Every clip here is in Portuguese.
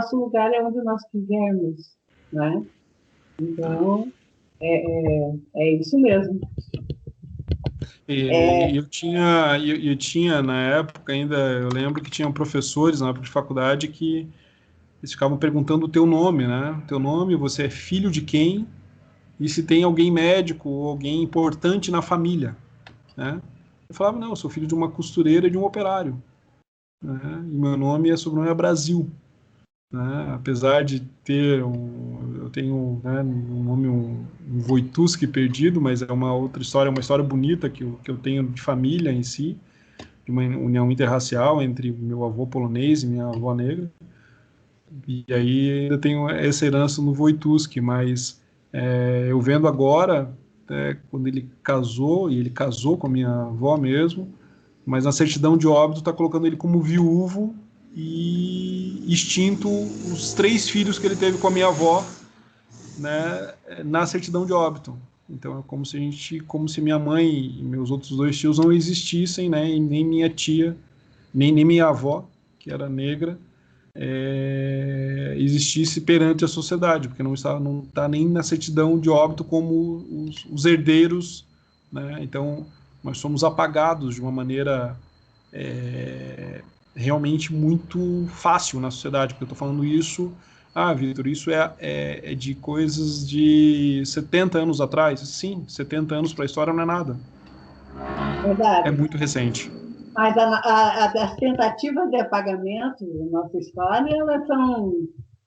nosso lugar é onde nós quisermos, né? Então, é isso mesmo. E eu tinha, na época ainda, eu lembro que tinham professores na época de faculdade que eles ficavam perguntando o teu nome, né? Teu nome, você é filho de quem? E se tem alguém médico ou alguém importante na família, né? Eu falava, não, eu sou filho de uma costureira e de um operário, né? E meu nome e sobrenome é Brasil, né? Apesar de ter eu tenho, né, um nome, um Wojtuski perdido, mas é uma outra história, uma história bonita que eu tenho de família em si, de uma união interracial entre meu avô polonês e minha avó negra. E aí ainda tenho essa herança no Wojtuski, mas eu vendo agora, quando ele casou, e ele casou com a minha avó mesmo, mas na certidão de óbito está colocando ele como viúvo e extinto os 3 filhos que ele teve com a minha avó, né, na certidão de óbito. Então é como se minha mãe e meus outros 2 tios não existissem, né, e nem minha tia, nem minha avó, que era negra, existisse perante a sociedade, porque não está nem na certidão de óbito como os herdeiros, né? Então nós somos apagados de uma maneira realmente muito fácil na sociedade, porque eu estou falando isso, Vitor, isso é de coisas de 70 anos atrás. Sim, 70 anos para a história não é nada, é Verdade. muito recente. Mas as tentativas de apagamento da nossa história, elas são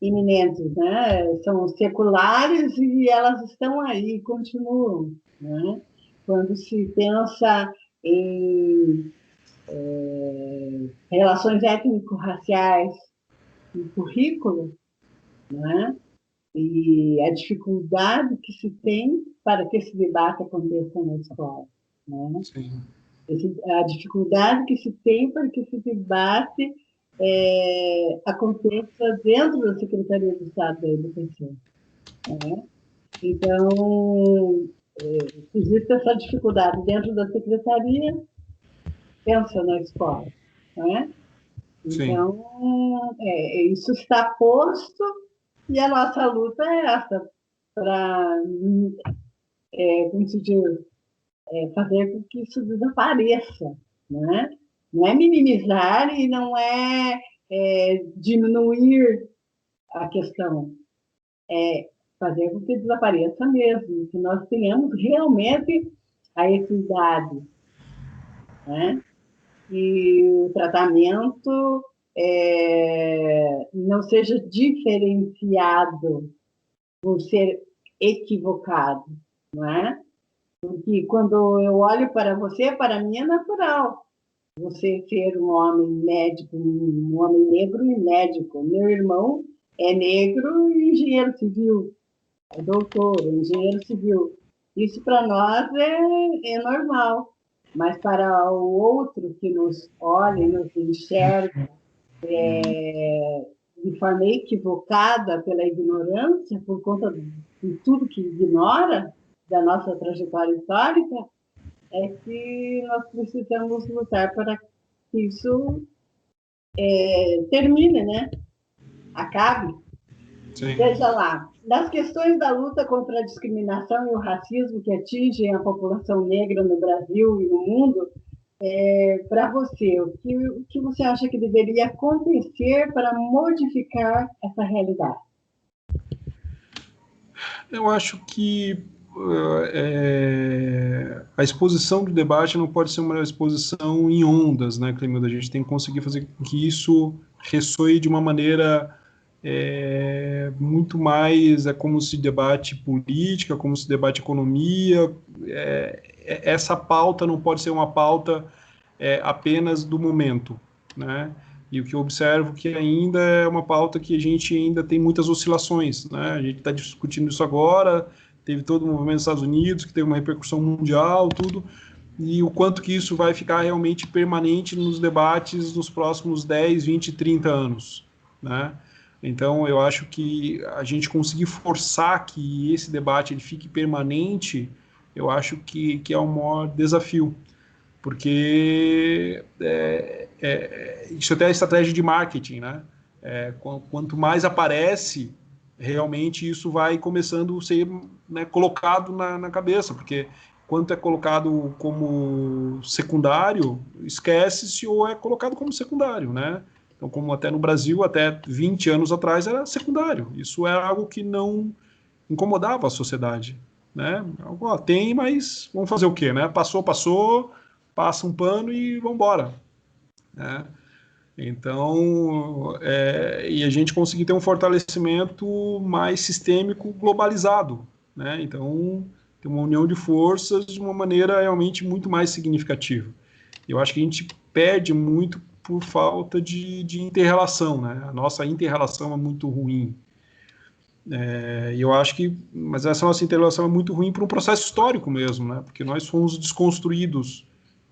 iminentes, né? São seculares e elas estão aí, continuam, né? Quando se pensa em relações étnico-raciais no currículo, né? E a dificuldade que se tem para que esse debate aconteça na escola, né? Sim. A dificuldade que se tem para que esse debate aconteça dentro da Secretaria de Estado da Educação, né? Então, existe essa dificuldade dentro da Secretaria, pensa na escola, né? Sim. Então, isso está posto e a nossa luta é essa, para, como se diz, fazer com que isso desapareça, né? Não é minimizar e não diminuir a questão, é fazer com que desapareça mesmo, que nós tenhamos realmente a equidade, né? E o tratamento não seja diferenciado por ser equivocado, não é? Porque quando eu olho para você, para mim é natural você ser um homem médico, um homem negro e médico. Meu irmão é negro e engenheiro civil, é doutor, engenheiro civil. Isso para nós é normal, mas para o outro que nos olha e nos enxerga de forma equivocada pela ignorância, por conta de tudo que ignora da nossa trajetória histórica, é que nós precisamos lutar para que isso termine, né? Acabe. Sim. Veja lá, nas questões da luta contra a discriminação e o racismo que atingem a população negra no Brasil e no mundo, para você, o que você acha que deveria acontecer para modificar essa realidade? Eu acho que a exposição do debate não pode ser uma exposição em ondas, né, Clemilda? A gente tem que conseguir fazer com que isso ressoe de uma maneira muito mais como se debate política, como se debate economia. Essa pauta não pode ser uma pauta apenas do momento, né? E o que eu observo que ainda é uma pauta que a gente ainda tem muitas oscilações, né? A gente está discutindo isso agora, teve todo o movimento dos Estados Unidos, que teve uma repercussão mundial, tudo, e o quanto que isso vai ficar realmente permanente nos debates nos próximos 10, 20, 30 anos, né? Então, eu acho que a gente conseguir forçar que esse debate ele fique permanente, eu acho que é o maior desafio, porque isso até é estratégia de marketing, né? Quanto mais aparece, realmente isso vai começando a ser, né, colocado na cabeça, porque quanto é colocado como secundário, esquece-se ou é colocado como secundário, né? Então, como até no Brasil, até 20 anos atrás, era secundário. Isso era algo que não incomodava a sociedade, né? Ó, tem, mas vamos fazer o quê, né? Passou, passa um pano e vamos embora, né? Então, e a gente conseguir ter um fortalecimento mais sistêmico globalizado, né? Então, tem uma união de forças de uma maneira realmente muito mais significativa. Eu acho que a gente perde muito por falta de inter-relação, né? A nossa inter-relação é muito ruim. E eu acho que, mas essa nossa inter-relação é muito ruim para um processo histórico mesmo, né? Porque nós fomos desconstruídos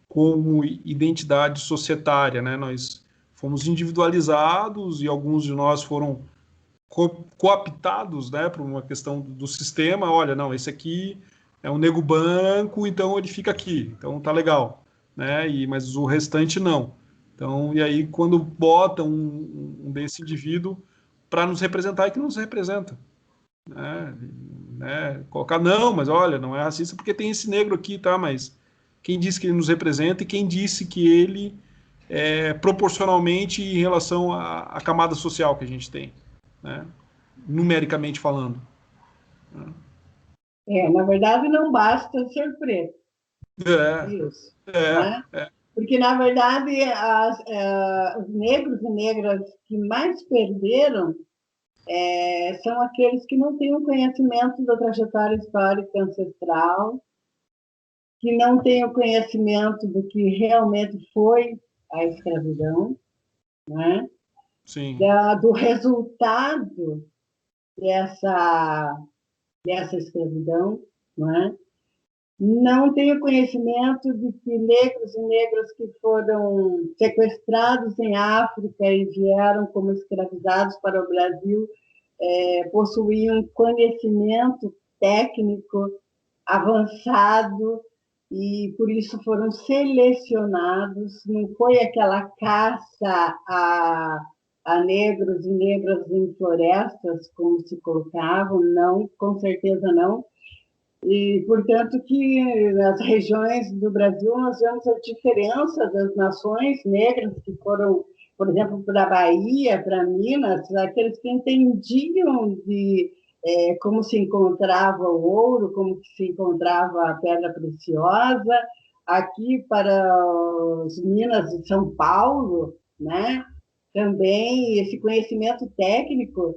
como identidade societária, né? Nós fomos individualizados e alguns de nós foram cooptados, né, por uma questão do sistema. Olha, não, esse aqui é um nego branco, então ele fica aqui, então tá legal, né? Mas o restante não. Então, e aí quando bota um desse indivíduo para nos representar, é que não nos representa, né? Colocar, não, mas olha, não é racista porque tem esse negro aqui, tá? Mas quem disse que ele nos representa e quem disse que ele proporcionalmente em relação à camada social que a gente tem, né? Numericamente falando. Na verdade, não basta ser preto. Isso, né? Porque, na verdade, os negros e negras que mais perderam são aqueles que não têm o conhecimento da trajetória histórica ancestral, que não têm o conhecimento do que realmente foi a escravidão, né? Sim. Do resultado dessa escravidão, né? Não tenho conhecimento de que negros e negras que foram sequestrados em África e vieram como escravizados para o Brasil possuíam conhecimento técnico avançado e por isso foram selecionados. Não foi aquela caça a negros e negras em florestas, como se colocavam, não, com certeza não. E, portanto, que nas regiões do Brasil nós vemos a diferença das nações negras que foram, por exemplo, para a Bahia, para Minas, aqueles que entendiam de como se encontrava o ouro, como se encontrava a pedra preciosa, aqui para os Minas de São Paulo, né? Também esse conhecimento técnico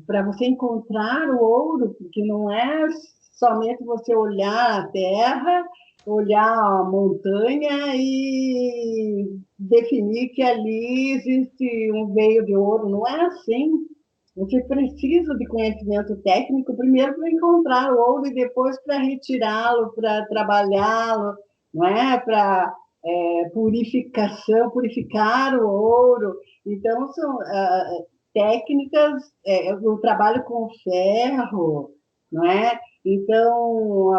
para você encontrar o ouro, porque não é somente você olhar a terra, olhar a montanha e definir que ali existe um veio de ouro. Não é assim. Você precisa de conhecimento técnico primeiro para encontrar o ouro e depois para retirá-lo, para trabalhá-lo, não é? Para purificar o ouro. Então, são técnicas, o trabalho com ferro, não é? Então,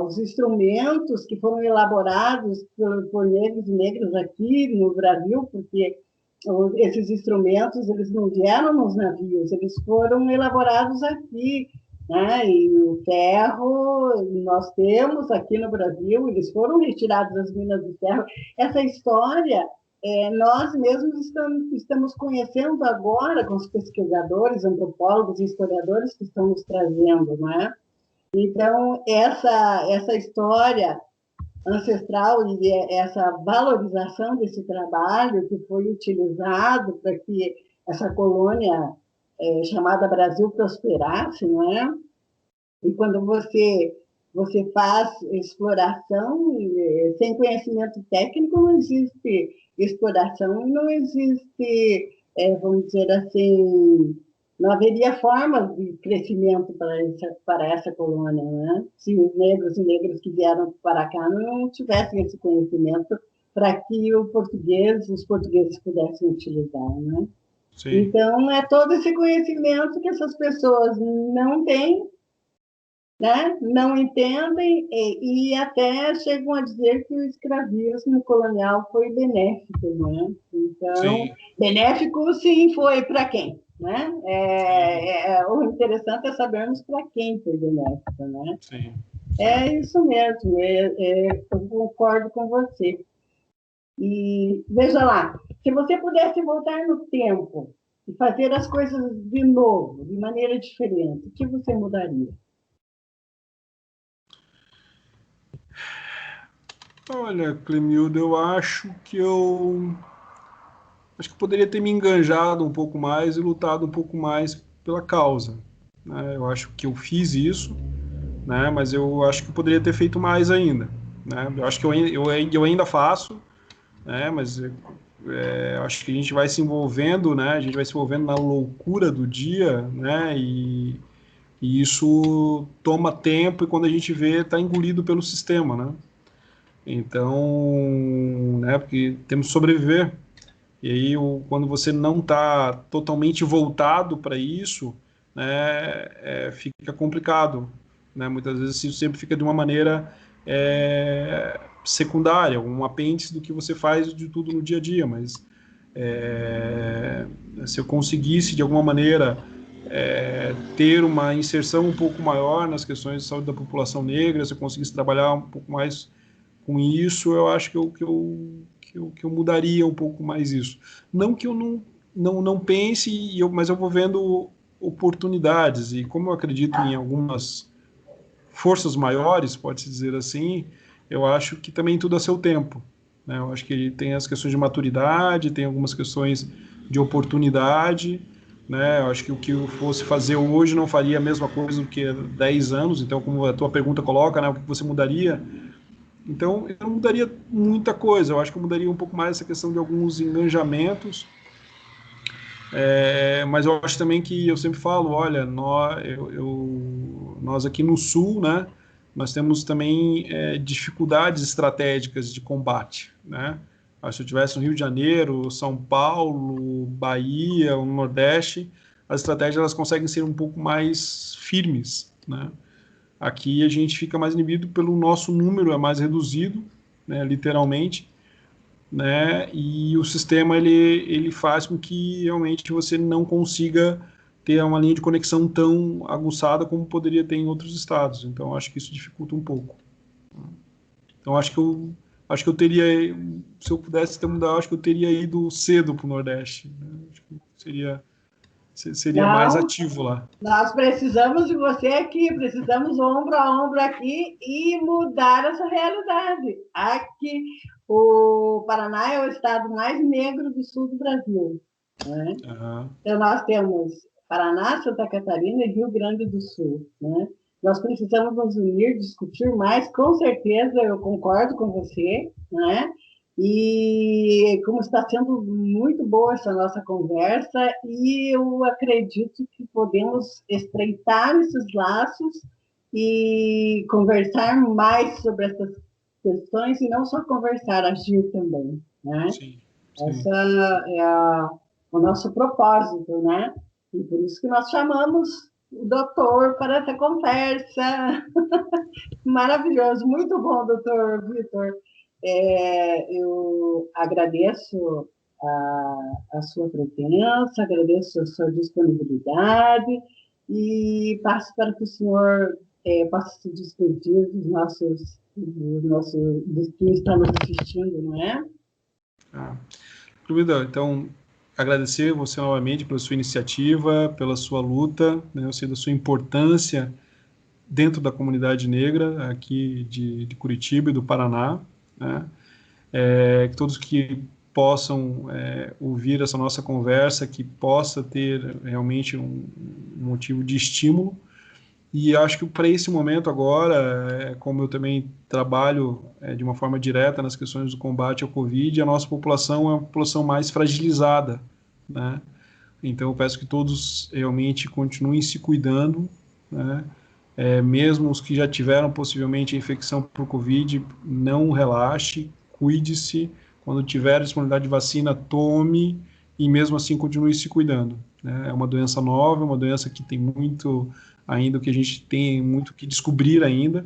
os instrumentos que foram elaborados por negros e negras aqui no Brasil, porque esses instrumentos eles não vieram nos navios, eles foram elaborados aqui, né? E o ferro nós temos aqui no Brasil, eles foram retirados das minas de ferro. Essa história nós mesmos estamos conhecendo agora com os pesquisadores, antropólogos e historiadores que estão nos trazendo, não é? Então, essa história ancestral e essa valorização desse trabalho que foi utilizado para que essa colônia chamada Brasil prosperasse, não é? E quando você faz exploração sem conhecimento técnico, não existe exploração e não existe, vamos dizer assim, não haveria formas de crescimento para essa colônia, né? Se os negros e negras que vieram para cá não tivessem esse conhecimento para que os portugueses pudessem utilizar, né? Sim. Então, é todo esse conhecimento que essas pessoas não têm né? Não entendem e até chegam a dizer que o escravismo colonial foi benéfico, né? Então, Sim, benéfico, sim, foi para quem? Né? sim, O interessante é sabermos para quem foi benéfico, né? sim, sim. É isso mesmo, eu concordo com você. E veja lá, se você pudesse voltar no tempo e fazer as coisas de novo, de maneira diferente, o que você mudaria? Olha, Clemildo, eu acho que eu poderia ter me enganjado um pouco mais e lutado um pouco mais pela causa, né? Eu acho que eu fiz isso, né? Mas eu acho que eu poderia ter feito mais ainda, né? Eu acho que eu ainda faço, né? Mas acho que a gente vai se envolvendo, né? A gente vai se envolvendo na loucura do dia, né? E isso toma tempo e quando a gente vê, está engolido pelo sistema, né? Então, né? Porque temos que sobreviver. E aí, quando você não está totalmente voltado para isso, né, fica complicado. Né? Muitas vezes isso sempre fica de uma maneira secundária, um apêndice do que você faz de tudo no dia a dia. Mas é, se eu conseguisse, de alguma maneira, ter uma inserção um pouco maior nas questões de saúde da população negra, se eu conseguisse trabalhar um pouco mais com isso, eu acho que eu mudaria um pouco mais isso. Não que eu não pense, mas eu vou vendo oportunidades, e como eu acredito em algumas forças maiores, pode-se dizer assim, eu acho que também tudo a seu tempo. Né? Eu acho que tem as questões de maturidade, tem algumas questões de oportunidade, né? Eu acho que o que eu fosse fazer hoje não faria a mesma coisa do que 10 anos, então, como a tua pergunta coloca, né, o que você mudaria? Então, eu não mudaria muita coisa. Eu acho que eu mudaria um pouco mais essa questão de alguns enganjamentos. Mas eu acho também que eu sempre falo, olha, nós aqui no Sul, né, nós temos também dificuldades estratégicas de combate, né? Se eu tivesse no Rio de Janeiro, São Paulo, Bahia, o Nordeste, as estratégias elas conseguem ser um pouco mais firmes, né? Aqui a gente fica mais inibido pelo nosso número é mais reduzido, né, literalmente, né, e o sistema ele faz com que realmente você não consiga ter uma linha de conexão tão aguçada como poderia ter em outros estados. Então acho que isso dificulta um pouco. Então acho que eu teria, se eu pudesse ter mudado, acho que eu teria ido cedo para o Nordeste. Né? Acho que seria mais Não, ativo lá. nós precisamos de você aqui, precisamos ombro a ombro aqui e mudar essa realidade. Aqui, o Paraná é o estado mais negro do sul do Brasil. Né? Uhum. Então, nós temos Paraná, Santa Catarina e Rio Grande do Sul. Né? Nós precisamos nos unir, discutir mais, com certeza, eu concordo com você, né? E como está sendo muito boa essa nossa conversa, e eu acredito que podemos estreitar esses laços e conversar mais sobre essas questões, e não só conversar, agir também, né? Sim, sim. Essa é o nosso propósito, né? E por isso que nós chamamos o doutor para essa conversa. Maravilhoso, muito bom, doutor Vitor. Eu agradeço a sua presença, agradeço a sua disponibilidade e passo para que o senhor possa se despedir dos que estão nos assistindo, não é? Ah. Clubida, então, agradecer você novamente pela sua iniciativa, pela sua luta, né? Eu sei da sua importância dentro da comunidade negra aqui de Curitiba e do Paraná, né? Que todos que possam ouvir essa nossa conversa, que possa ter realmente um motivo de estímulo. E acho que para esse momento agora, como eu também trabalho de uma forma direta nas questões do combate ao Covid, a nossa população é uma população mais fragilizada, né? Então eu peço que todos realmente continuem se cuidando, né? Mesmo os que já tiveram possivelmente a infecção por Covid, não relaxe, cuide-se. Quando tiver disponibilidade de vacina, tome e mesmo assim continue se cuidando. né? É uma doença nova, uma doença que tem muito ainda, que a gente tem muito que descobrir ainda,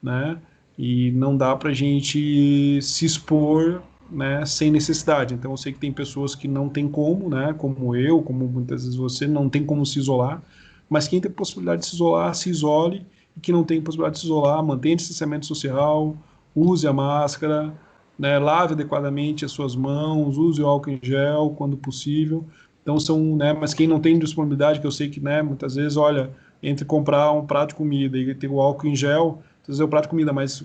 né? E não dá para a gente se expor, né, sem necessidade. Então eu sei que tem pessoas que não tem como, né, como eu, como muitas vezes você, não tem como se isolar, mas quem tem possibilidade de se isolar, se isole, e que não tem possibilidade de se isolar, mantenha o distanciamento social, use a máscara, né, lave adequadamente as suas mãos, use o álcool em gel quando possível. Então são, né, mas quem não tem disponibilidade, que eu sei que, né, muitas vezes, olha, entre comprar um prato de comida e ter o álcool em gel, fazer o prato de comida, mas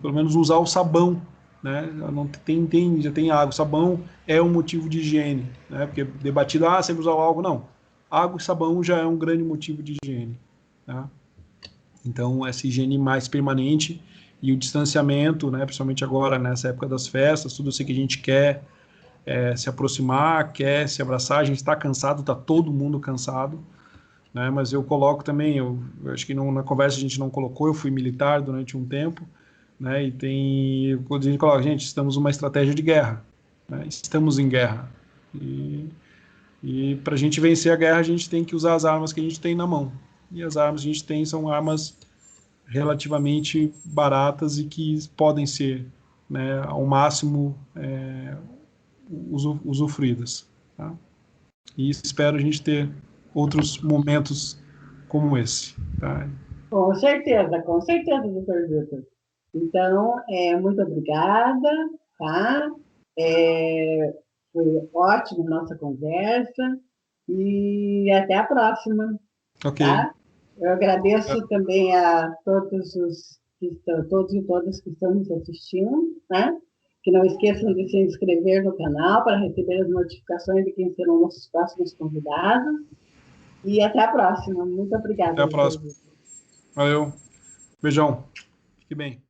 pelo menos usar o sabão, né? Não já tem água. O sabão é um motivo de higiene, né? Porque debatido, sempre usar o álcool, não. Água e sabão já é um grande motivo de higiene, tá? Então, essa higiene mais permanente e o distanciamento, né? Principalmente agora, nessa época das festas, tudo isso que a gente quer se aproximar, quer se abraçar, a gente está cansado, está todo mundo cansado, né? Mas eu coloco também, eu acho que na conversa a gente não colocou, eu fui militar durante um tempo, né? E quando a gente coloca, gente, estamos numa estratégia de guerra, né? Estamos em guerra. E para a gente vencer a guerra, a gente tem que usar as armas que a gente tem na mão. E as armas que a gente tem são armas relativamente baratas e que podem ser, né, ao máximo usufruídas, tá? E espero a gente ter outros momentos como esse, tá? Com certeza, doutor Vitor. Então, muito obrigada, tá? Foi ótima a nossa conversa e até a próxima, Ok. tá? Eu agradeço também a todos todos e todas que estão nos assistindo, né? Que não esqueçam de se inscrever no canal para receber as notificações de quem serão nossos próximos convidados. E até a próxima. Muito obrigada, Até a doutor próxima. Vitor. Valeu. Beijão. Fique bem.